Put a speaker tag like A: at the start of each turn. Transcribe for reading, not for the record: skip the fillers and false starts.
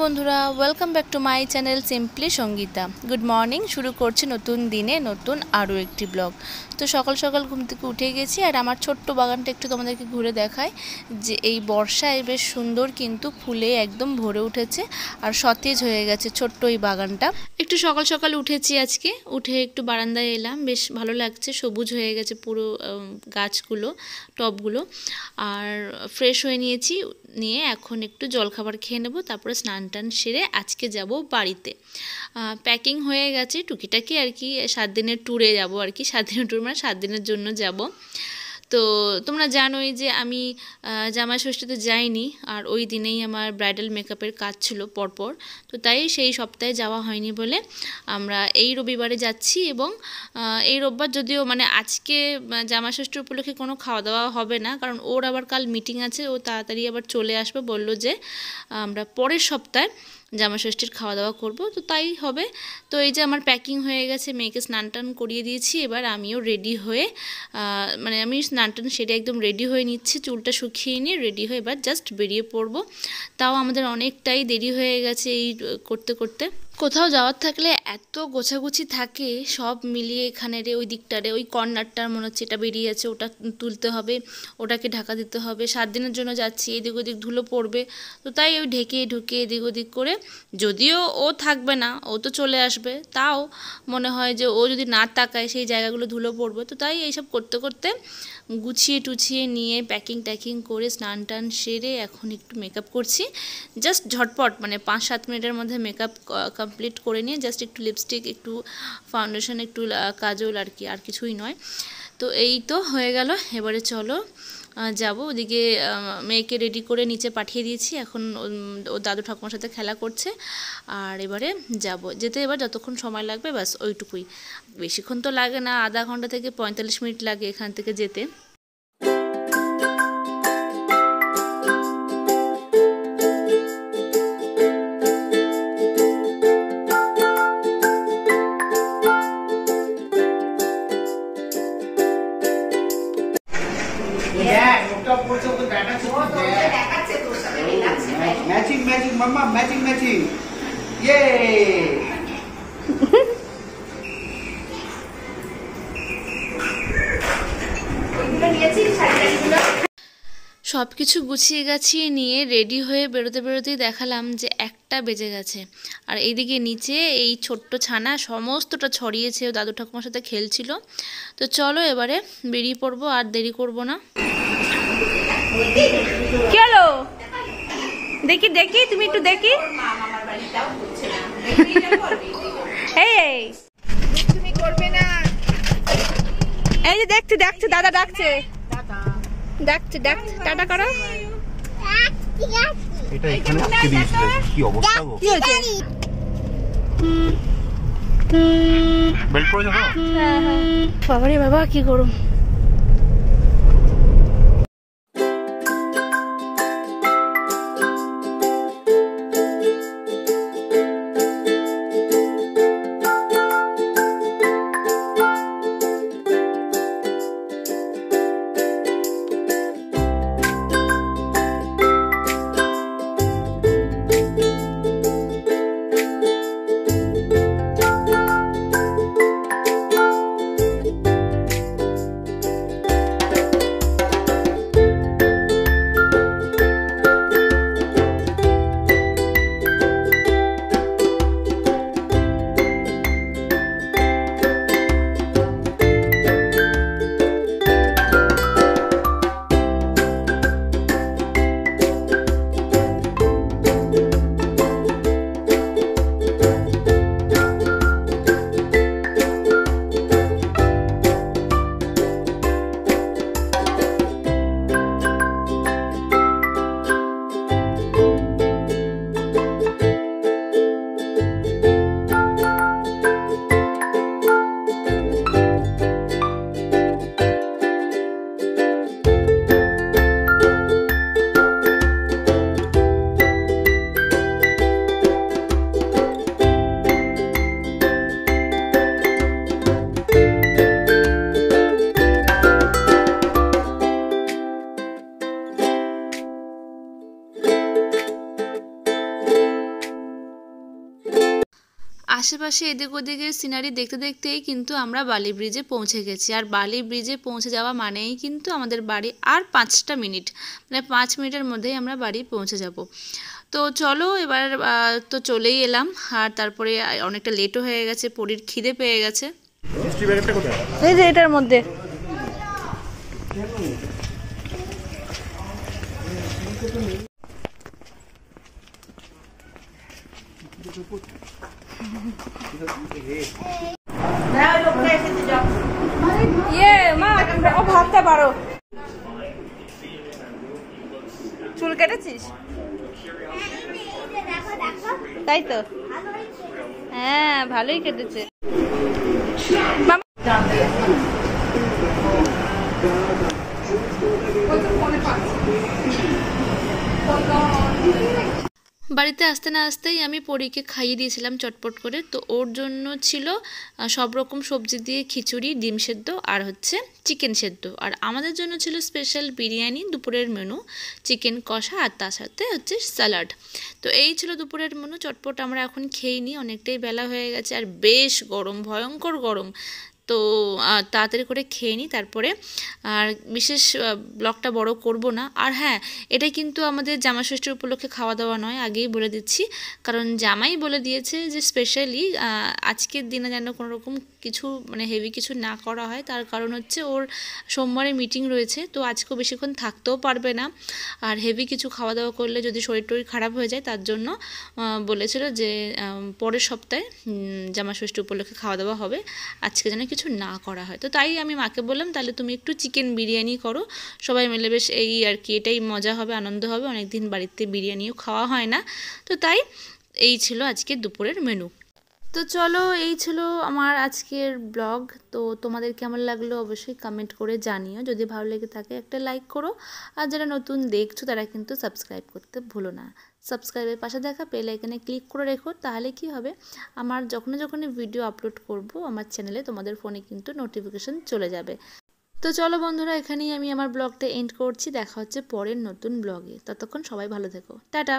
A: বন্ধুরা, welcome back to my channel simply Sangeeta. Good morning. শুরু করছি নতুন দিনে নতুন আরও একটি ব্লগ। তো সকাল সকাল ঘুম থেকে উঠে গেছি, আর আমার ছোট্ট বাগানটা একটু তোমাদেরকে ঘুরে দেখায় যে এই বর্ষায় বেশ সুন্দর কিন্তু ফুলে একদম ভরে উঠেছে আর সতেজ হয়ে গেছে ছোট্ট এই বাগানটা। একটু সকাল সকাল উঠেছি আজকে, উঠে একটু বারান্দায় এলাম, বেশ ভালো লাগছে, সবুজ হয়ে গেছে পুরো গাছগুলো, টবগুলো। আর ফ্রেশ হয়ে নিয়েছি, নিয়ে এখন একটু জলখাবার খেয়ে নেব, তারপরে স্নান টান সেরে আজকে যাব বাড়িতে। প্যাকিং হয়ে গেছে টুকিটাকি আর কি, 7 দিনের ট্যুরে যাব আর কি, 7 দিনের ট্যুর মানে 7 দিনের জন্য যাব। তো তোমরা জানোই যে আমি জামাই ষষ্ঠীতে যাইনি, আর ওই দিনেই আমার ব্রাইডাল মেকআপের কাজ ছিল পরপর, তো তাই সেই সপ্তাহে যাওয়া হয়নি বলে আমরা এই রবিবারে যাচ্ছি। এবং এই রোববার যদিও মানে আজকে জামাই ষষ্ঠী উপলক্ষে কোনো খাওয়া দাওয়া হবে না, কারণ ওর আবার কাল মিটিং আছে, ও তাড়াতাড়ি আবার চলে আসবে, বলল যে আমরা পরের সপ্তাহে জামা ষষ্ঠীর খাওয়া দাওয়া করব, তো তাই হবে। তো এই যে আমার প্যাকিং হয়ে গেছে, মেয়েকে স্নান টান করিয়ে দিয়েছি, এবার আমিও রেডি হয়ে মানে আমি স্নান টান সেরে একদম রেডি হয়ে নিচ্ছি, চুলটা শুকিয়ে নিয়ে রেডি হয়ে এবার জাস্ট বেরিয়ে পড়বো। তাও আমাদের অনেকটাই দেরি হয়ে গেছে এই করতে করতে। কোথাও যাওয়ার থাকলে এত গোছাগুছি থাকে, সব মিলিয়ে এখানে রে ওই দিকটারে ওই কর্নারটার মনে হচ্ছে এটা বেরিয়ে আছে, ওটা তুলতে হবে, ওটাকে ঢাকা দিতে হবে। 7 দিনের জন্য যাচ্ছি, এদিক ওদিক ধুলো পড়বে, তো তাই ওই ঢেকে ঢুকে এদিক ওদিক করে, যদিও ও থাকবে না, ও তো চলে আসবে, তাও মনে হয় যে ও যদি না তাকায় সেই জায়গাগুলো ধুলো পড়বে, তো তাই এইসব করতে করতে গুছিয়ে টুছিয়ে নিয়ে প্যাকিং ট্যাকিং করে স্নান টান সেরে এখন একটু মেকআপ করছি, জাস্ট ঝটপট মানে 5-7 মিনিটের মধ্যে মেকআপ কমপ্লিট করে নিয়ে জাস্ট একটু লিপস্টিক, একটু ফাউন্ডেশন, একটু কাজল আর কি, আর কিছুই নয়। তো এই তো হয়ে গেল, এবারে চলো যাব ওদিকে। মেয়েকে রেডি করে নিচে পাঠিয়ে দিয়েছি, এখন ও দাদু ঠাকুমার সাথে খেলা করছে, আর এবারে যাব যেতে। এবার যতক্ষণ সময় লাগবে ব্যাস ওইটুকুই, বেশিক্ষণ তো লাগে না, আধা ঘন্টা থেকে 45 মিনিট লাগে এখান থেকে যেতে।
B: Matching, matching, mama, matching, matching. Yay!
A: সব কিছু গুছিয়ে গাছিয়ে নিয়ে রেডি হয়ে বেরোতে বেরোতেই দেখালাম যে 1টা বেজে গেছে। আর এইদিকে নিচে এই ছোট্ট ছানা সমস্তটা ছড়িয়েছে, দাদু ঠাকুমার সাথে খেলছিল। তো চলো এবারে বেরিয়ে পড়বো, আর দেরি করব না। কি হলো দেখি দেখি, তুমি একটু দেখি। এই তুমি করবে না, এই যে দেখছি দেখছি, দাদা ডাকছে, ডাকছে ডাকছে, টাটা করো।
B: এটা এখানে আটকে দিয়েছিল, কি অবস্থা গো?
A: কি হয়েছে?
B: বেল্ট পরে যাও।
A: হ্যাঁ হ্যাঁ, বাবারে বাবা কি গরম। আশেপাশে এদিক ওদিকের সিনারি দেখতে দেখতেই কিন্তু আমরা বালি ব্রিজে পৌঁছে গেছি। আর বালি ব্রিজে পৌঁছে যাওয়া মানেই কিন্তু আমাদের বাড়ি আর 5টা মিনিট, মানে 5 মিনিটের মধ্যেই আমরা বাড়ি পৌঁছে যাব। তো চলো এবার তো চলেই এলাম। আর তারপরে অনেকটা লেটও হয়ে গেছে, পরীর খিদে পেয়ে গেছে। এই যে এটার মধ্যে ভাবতে পারো। চুল কেটেছিস? তাই তো, হ্যাঁ ভালোই কেটেছে। বাড়িতে আসতে না আসতেই আমি পরীকে খাইয়ে দিয়েছিলাম চটপট করে। তো ওর জন্য ছিল সব রকম সবজি দিয়ে খিচুড়ি, ডিম সেদ্ধ আর হচ্ছে চিকেন সেদ্ধ। আর আমাদের জন্য ছিল স্পেশাল বিরিয়ানি, দুপুরের মেনু চিকেন কষা আর তার সাথে হচ্ছে স্যালাড। তো এই ছিল দুপুরের মেনু। চটপট আমরা এখন খেয়ে নিই, অনেকটাই বেলা হয়ে গেছে আর বেশ গরম, ভয়ঙ্কর গরম। তো তাড়াতাড়ি করে খেয়ে নিই, তারপরে আর বিশেষ ব্লগটা বড় করব না। আর হ্যাঁ, এটা কিন্তু আমাদের জামাষষ্ঠীর উপলক্ষে খাওয়া দাওয়া নয়, আগেই বলে দিচ্ছি, কারণ জামাই বলে দিয়েছে যে স্পেশালি আজকের দিনে যেন কোনো রকম কিছু মানে হেভি কিছু না করা হয়। তার কারণ হচ্ছে ওর সোমবারে মিটিং রয়েছে, তো আজকেও বেশিক্ষণ থাকতেও পারবে না। আর হেভি কিছু খাওয়া দাওয়া করলে যদি শরীর টরীর খারাপ হয়ে যায়, তার জন্য বলেছিল যে পরের সপ্তাহে জামাষষ্ঠী উপলক্ষে খাওয়া দাওয়া হবে, আজকে যেন কিছু না করা হয়। তো তাই আমি মাকে বললাম তাহলে তুমি একটু চিকেন বিরিয়ানি করো, সবাই মিলে বেশ এই আর কি, এটাই মজা হবে, আনন্দ হবে, অনেকদিন বাড়িতে বিরিয়ানিও খাওয়া হয় না। তো তাই এই ছিল আজকে দুপুরের মেনু। তো চলো, এই ছিল আমার আজকের ব্লগ। তো তোমাদের কেমন লাগলো অবশ্যই কমেন্ট করে জানিও। যদি ভালো লেগে থাকে একটা লাইক করো, আর যারা নতুন দেখছো তারা কিন্তু সাবস্ক্রাইব করতে ভুলো না। সাবস্ক্রাইবের পাশে দেখা বেল আইকনে ক্লিক করে রেখো, তাহলে কি হবে, আমার যখনই ভিডিও আপলোড করব আমার চ্যানেলে তোমাদের ফোনে কিন্তু নোটিফিকেশন চলে যাবে। তো চলো বন্ধুরা, এখানেই আমি আমার ব্লগটা এন্ড করছি। দেখা হচ্ছে পরের নতুন ব্লগে। ততক্ষণ সবাই ভালো থেকো, টাটা।